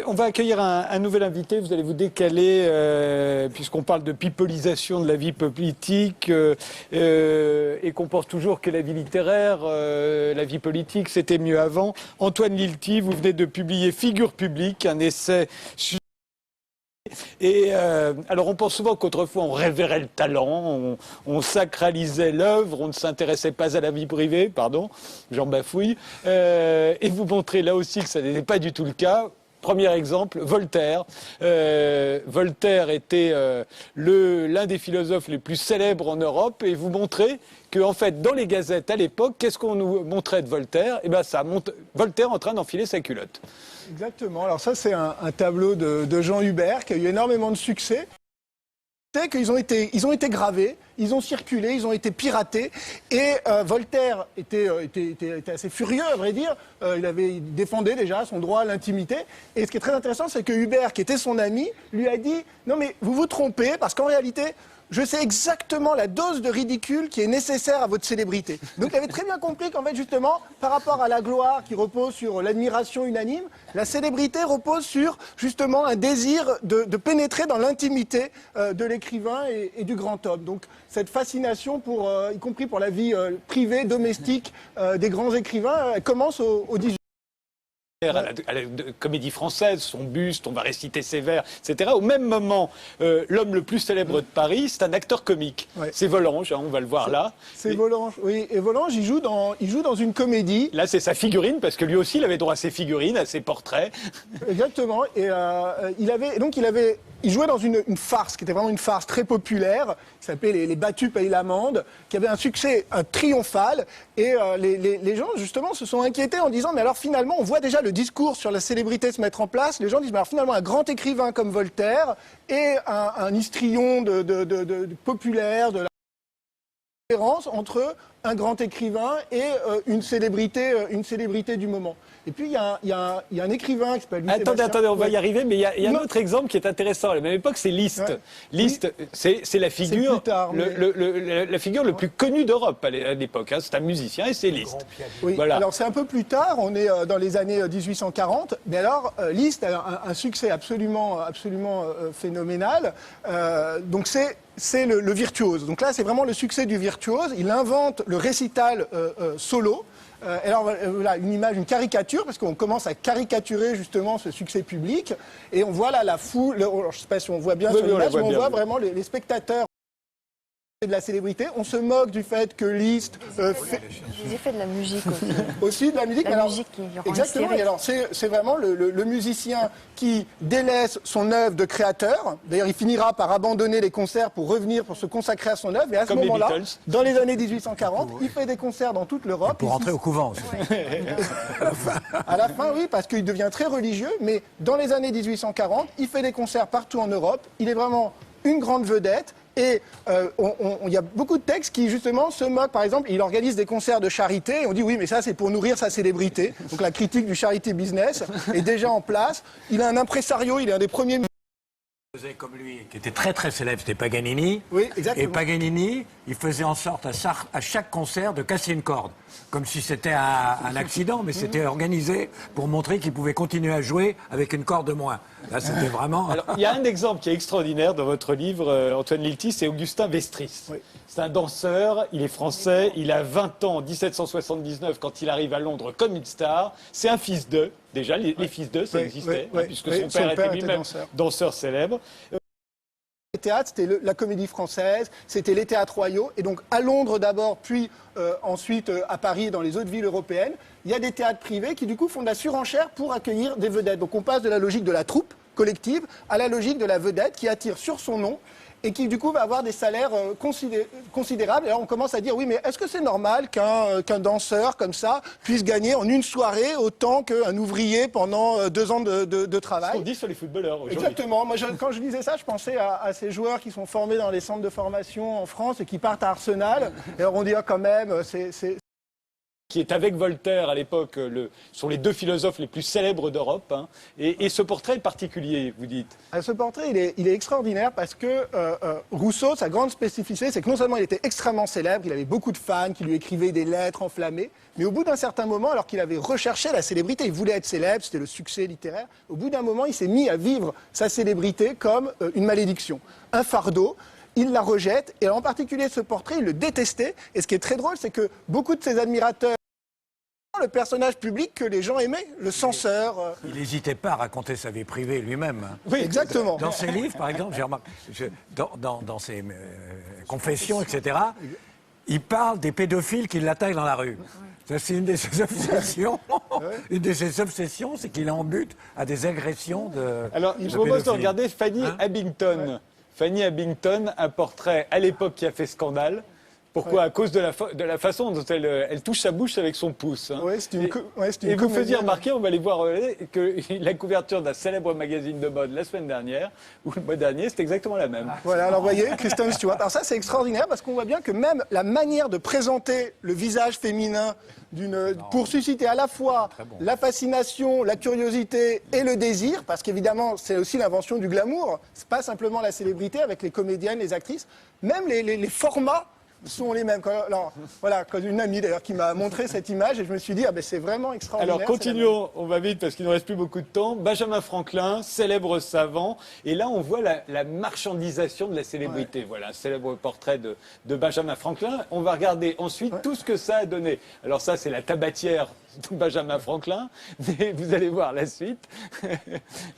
On va accueillir un nouvel invité. Vous allez vous décaler, puisqu'on parle de pipolisation de la vie politique et qu'on pense toujours que la vie littéraire, la vie politique, c'était mieux avant. Antoine Lilti, vous venez de publier Figure publique, un essai sur... Et alors on pense souvent qu'autrefois on révérait le talent, on sacralisait l'œuvre, on ne s'intéressait pas à la vie privée, pardon, j'en bafouille, et vous montrez là aussi que ça n'était pas du tout le cas. Premier exemple, Voltaire. Voltaire était l'un des philosophes les plus célèbres en Europe, et vous montrez que, en fait, dans les gazettes à l'époque, qu'est-ce qu'on nous montrait de Voltaire? Eh ben, ça montre Voltaire en train d'enfiler sa culotte. Exactement. Alors ça, c'est un tableau de Jean Hubert qui a eu énormément de succès. C'est qu'ils ont été gravés, ils ont circulé, ils ont été piratés. Et Voltaire était assez furieux, à vrai dire. Il défendait déjà son droit à l'intimité. Et ce qui est très intéressant, c'est que Hubert, qui était son ami, lui a dit « Non mais vous vous trompez, parce qu'en réalité... je sais exactement la dose de ridicule qui est nécessaire à votre célébrité. » Donc il avait très bien compris qu'en fait, justement, par rapport à la gloire qui repose sur l'admiration unanime, la célébrité repose sur, justement, un désir de pénétrer dans l'intimité de l'écrivain et du grand homme. Donc cette fascination, y compris pour la vie privée, domestique des grands écrivains, elle commence au 18e. À la Comédie Française, son buste, on va réciter ses vers, etc. Au même moment, l'homme le plus célèbre de Paris, c'est un acteur comique. Ouais. C'est Volange, hein, on va le voir là. C'est Volange, oui. Et Volange, il joue dans une comédie. Là, c'est sa figurine, parce que lui aussi, il avait droit à ses figurines, à ses portraits. Exactement. Et il jouait dans une farce, qui était vraiment une farce très populaire, qui s'appelait Les Battus payent l'amende, qui avait un succès triomphal. Et les gens, justement, se sont inquiétés en disant « Mais alors, finalement, on voit déjà le discours sur la célébrité se mettre en place. » Les gens disent « Mais alors, finalement, un grand écrivain comme Voltaire et un histrion populaire de la différence entre un grand écrivain et une célébrité du moment. » Et puis, il y a un écrivain qui s'appelle... Attendez, on va y arriver, mais il y a un autre exemple qui est intéressant. À la même époque, c'est Liszt. Ouais. Liszt, c'est la figure, plus tard, la figure le plus connue d'Europe à l'époque. Hein. C'est un musicien et c'est Liszt. Oui, voilà. Alors c'est un peu plus tard, on est dans les années 1840, mais alors Liszt a un succès absolument phénoménal. Donc c'est le virtuose. Donc là, c'est vraiment le succès du virtuose. Il invente le récital solo. Alors voilà, une caricature, parce qu'on commence à caricaturer justement ce succès public, et on voit là la foule, je ne sais pas si on voit bien sur l'image, mais on voit vraiment les spectateurs de la célébrité. On se moque du fait que Liszt les effets de la musique aussi. Aussi de la musique. La musique qui rend exactement. Et alors c'est vraiment le musicien qui délaisse son œuvre de créateur. D'ailleurs, il finira par abandonner les concerts pour revenir, pour se consacrer à son œuvre. Et à ce moment-là, dans les années 1840, il fait des concerts dans toute l'Europe. Pour rentrer au couvent aussi. À la fin, oui, parce qu'il devient très religieux. Mais dans les années 1840, il fait des concerts partout en Europe. Il est vraiment une grande vedette. Et il y a beaucoup de textes qui, justement, se moquent. Par exemple, il organise des concerts de charité. Et on dit, oui, mais ça, c'est pour nourrir sa célébrité. Donc la critique du charity business est déjà en place. Il a un impresario, il est un des premiers... faisait comme lui, qui était très très célèbre, c'était Paganini. Oui, exactement. Et Paganini, il faisait en sorte à chaque concert de casser une corde. Comme si c'était un accident, mais c'était organisé pour montrer qu'il pouvait continuer à jouer avec une corde de moins. Là, c'était vraiment... Alors, il y a un exemple qui est extraordinaire dans votre livre, Antoine Lilti, c'est Augustin Vestris. Oui. C'est un danseur, il est français, il a 20 ans en 1779 quand il arrive à Londres comme une star. C'est un fils d'eux. Déjà, les fils d'eux, ça existait, puisque son père était lui-même danseur célèbre. Les théâtres, c'était la Comédie Française, c'était les théâtres royaux. Et donc, à Londres d'abord, puis ensuite à Paris et dans les autres villes européennes, il y a des théâtres privés qui, du coup, font de la surenchère pour accueillir des vedettes. Donc, on passe de la logique de la troupe collective à la logique de la vedette qui attire sur son nom et qui, du coup, va avoir des salaires considérables. Et là, on commence à dire, oui, mais est-ce que c'est normal qu'un danseur, comme ça, puisse gagner en une soirée autant qu'un ouvrier pendant 2 ans de travail? C'est ce qu'on dit sur les footballeurs aujourd'hui. Exactement. Moi, quand je lisais ça, je pensais à ces joueurs qui sont formés dans les centres de formation en France et qui partent à Arsenal. Et alors, on dit, ah, quand même, c'est qui est avec Voltaire à l'époque, sont les deux philosophes les plus célèbres d'Europe. Hein. Et ce portrait est particulier, vous dites. Ce portrait, il est extraordinaire parce que Rousseau, sa grande spécificité, c'est que non seulement il était extrêmement célèbre, il avait beaucoup de fans qui lui écrivaient des lettres enflammées, mais au bout d'un certain moment, alors qu'il avait recherché la célébrité, il voulait être célèbre, c'était le succès littéraire, au bout d'un moment, il s'est mis à vivre sa célébrité comme une malédiction, un fardeau. Il la rejette, et en particulier ce portrait, il le détestait. Et ce qui est très drôle, c'est que beaucoup de ses admirateurs, le personnage public que les gens aimaient, le censeur. Il n'hésitait pas à raconter sa vie privée lui-même. Oui, exactement. Dans ses livres, par exemple, j'ai remarqué, dans ses confessions, etc., il parle des pédophiles qui l'attaquent dans la rue. Ça, c'est une de ses obsessions. Une de ses obsessions, c'est qu'il est en but à des agressions de. Alors, je vous propose de regarder Fanny Abington. Ouais. Fanny Abington, un portrait à l'époque qui a fait scandale. Pourquoi ? À cause de la façon dont elle touche sa bouche avec son pouce. Hein. Ouais, et vous faisiez remarquer, on va aller voir que la couverture d'un célèbre magazine de mode la semaine dernière, ou le mois dernier, c'est exactement la même. Voilà, alors vous voyez, Kristen Stewart. Alors ça, c'est extraordinaire parce qu'on voit bien que même la manière de présenter le visage féminin pour susciter à la fois la fascination, la curiosité et le désir, parce qu'évidemment, c'est aussi l'invention du glamour. C'est pas simplement la célébrité avec les comédiennes, les actrices. Même les formats sont les mêmes. Alors, voilà, une amie d'ailleurs qui m'a montré cette image et je me suis dit, ah ben c'est vraiment extraordinaire. Alors continuons, on va vite parce qu'il ne reste plus beaucoup de temps. Benjamin Franklin, célèbre savant, et là on voit la marchandisation de la célébrité. Voilà, un célèbre portrait de Benjamin Franklin. On va regarder ensuite tout ce que ça a donné. Alors ça c'est la tabatière de Benjamin Franklin, mais vous allez voir la suite.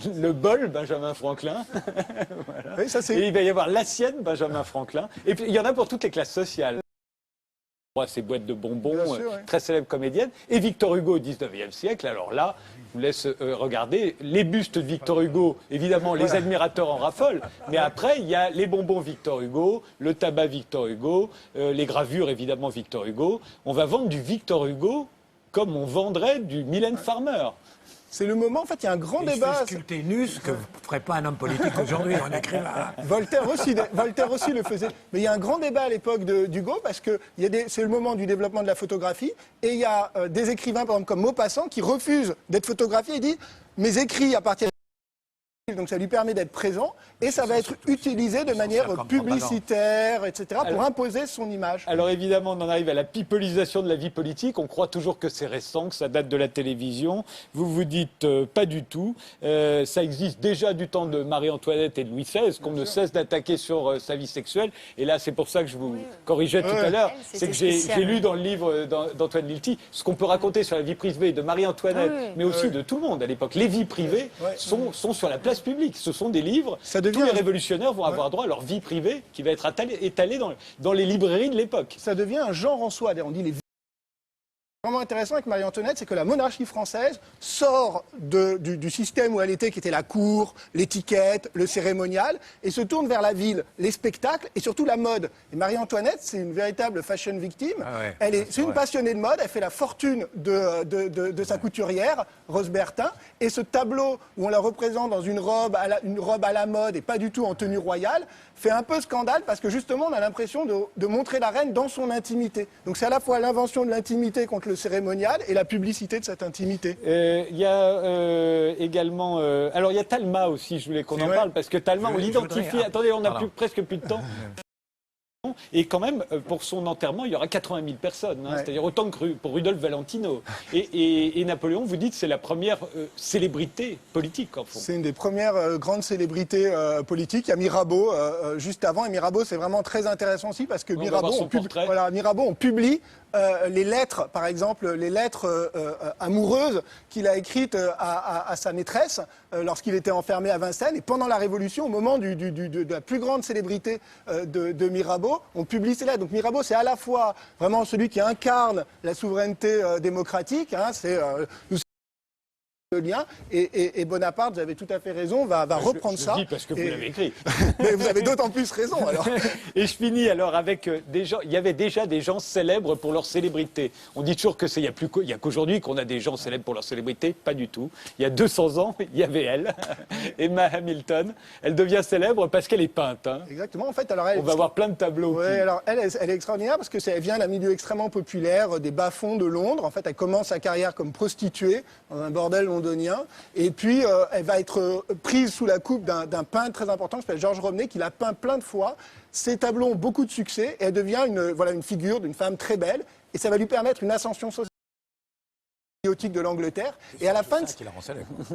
Le bol Benjamin Franklin. Voilà. Oui, ça, et il va y avoir l'assiette Benjamin Franklin. Et puis il y en a pour toutes les classes sociales. Ces boîtes de bonbons, sûr, très célèbre comédienne. Et Victor Hugo au 19e siècle. Alors là, je vous laisse regarder les bustes de Victor Hugo. Évidemment, les admirateurs en raffolent. Mais après, il y a les bonbons Victor Hugo, le tabac Victor Hugo, les gravures, évidemment, Victor Hugo. On va vendre du Victor Hugo comme on vendrait du Mylène Farmer. C'est le moment, en fait, il y a un grand débat. Il se fait sculpter nu, ce que ne ferait pas un homme politique aujourd'hui, un écrivain. Voltaire aussi le faisait. Mais il y a un grand débat à l'époque d'Hugo, parce que c'est le moment du développement de la photographie, et il y a des écrivains, par exemple, comme Maupassant, qui refusent d'être photographiés et disent « Mes écrits appartiennent ». Donc ça lui permet d'être présent et ça va être utilisé de manière publicitaire, etc., pour imposer son image. Alors évidemment, on en arrive à la pipolisation de la vie politique. On croit toujours que c'est récent, que ça date de la télévision. Vous vous dites pas du tout. Ça existe déjà du temps de Marie-Antoinette et de Louis XVI, qu'on ne cesse d'attaquer sur sa vie sexuelle. Et là, c'est pour ça que je vous corrigeais tout à l'heure. C'est que j'ai lu dans le livre d'Antoine Lilti ce qu'on peut raconter sur la vie privée de Marie-Antoinette, mais aussi de tout le monde à l'époque. Les vies privées sont sur la place publique. Ce sont des livres. Tous les révolutionnaires vont avoir droit à leur vie privée qui va être étalée dans les librairies de l'époque. Ça devient un genre en soi. On dit les vraiment intéressant avec Marie-Antoinette, c'est que la monarchie française sort du système où elle était, qui était la cour, l'étiquette, le cérémonial, et se tourne vers la ville, les spectacles et surtout la mode. Et Marie-Antoinette, c'est une véritable fashion victime. C'est une passionnée de mode. Elle fait la fortune de sa couturière, Rose Bertin. Et ce tableau où on la représente dans une robe à la mode et pas du tout en tenue royale, fait un peu scandale parce que justement on a l'impression de montrer la reine dans son intimité. Donc c'est à la fois l'invention de l'intimité contre le cérémonial et la publicité de cette intimité. Il y a également... alors il y a Talma aussi, je voulais qu'on en parle, parce que Talma, on l'identifie... Attendez, on n'a presque plus de temps. Et quand même, pour son enterrement, il y aura 80 000 personnes, c'est-à-dire autant que pour Rudolf Valentino. Et Napoléon, vous dites, c'est la première célébrité politique, en fond. C'est une des premières grandes célébrités politiques. Il y a Mirabeau juste avant, et Mirabeau, c'est vraiment très intéressant aussi, parce que Mirabeau, on publie les lettres, par exemple, les lettres amoureuses qu'il a écrites à sa maîtresse lorsqu'il était enfermé à Vincennes. Et pendant la Révolution, au moment de la plus grande célébrité de Mirabeau, on publie ces lettres. Donc Mirabeau, c'est à la fois vraiment celui qui incarne la souveraineté démocratique. le lien. Et Bonaparte, vous avez tout à fait raison, va reprendre je ça. le dis parce que vous l'avez écrit. Mais vous avez d'autant plus raison, alors. Et je finis alors avec des gens. Il y avait déjà des gens célèbres pour leur célébrité. On dit toujours que il y a qu'aujourd'hui qu'on a des gens célèbres pour leur célébrité. Pas du tout. Il y a 200 ans, il y avait elle, Emma Hamilton. Elle devient célèbre parce qu'elle est peinte. Hein. Exactement. En fait, alors elle. On va avoir plein de tableaux. Oui, alors elle est extraordinaire parce que elle vient d'un milieu extrêmement populaire, des bas-fonds de Londres. En fait, elle commence sa carrière comme prostituée dans un bordel londonien. Et puis, elle va être prise sous la coupe d'un peintre très important qui s'appelle Georges Romney, qui l'a peint plein de fois. Ses tableaux ont beaucoup de succès et elle devient une figure d'une femme très belle. Et ça va lui permettre une ascension sociale de l'Angleterre. Et à la fin,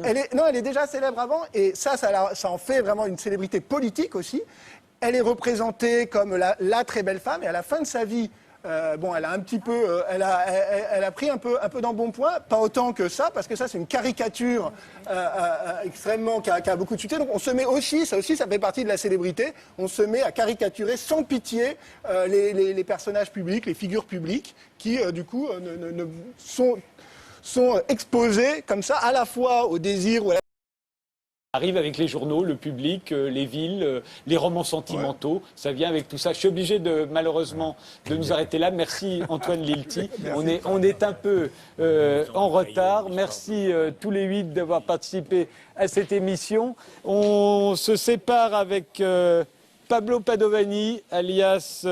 elle est déjà célèbre avant. Et ça en fait vraiment une célébrité politique aussi. Elle est représentée comme la très belle femme. Et à la fin de sa vie, elle a un petit peu, elle a pris un peu d'embonpoint, pas autant que ça, parce que ça c'est une caricature extrêmement qui a beaucoup de succès. Donc on se met aussi, ça fait partie de la célébrité. On se met à caricaturer sans pitié les personnages publics, les figures publiques, qui du coup sont exposés comme ça à la fois au désir ou à la Arrive avec les journaux, le public, les villes, les romans sentimentaux. Ouais. Ça vient avec tout ça. Je suis obligé malheureusement de nous arrêter là. Merci Antoine Lilti. On est un peu en retard. Merci tous les 8 d'avoir participé à cette émission. On se sépare avec Pablo Padovani, alias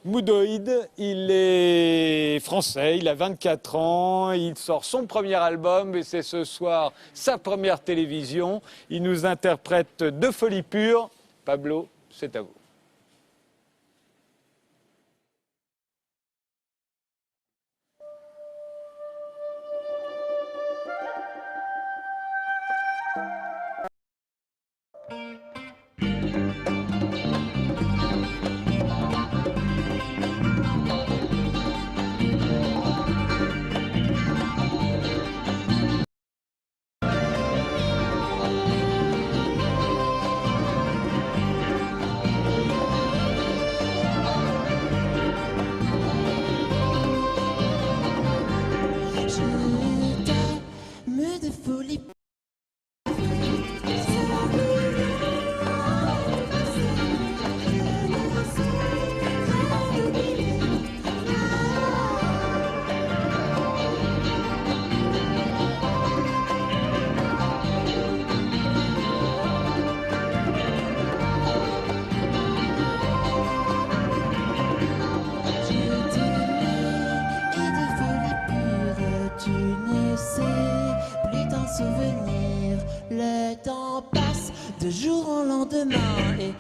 Moudoïd. Il est français, il a 24 ans, il sort son premier album et c'est ce soir sa première télévision. Il nous interprète De folie pure. Pablo, c'est à vous. Le temps passe de jour en lendemain et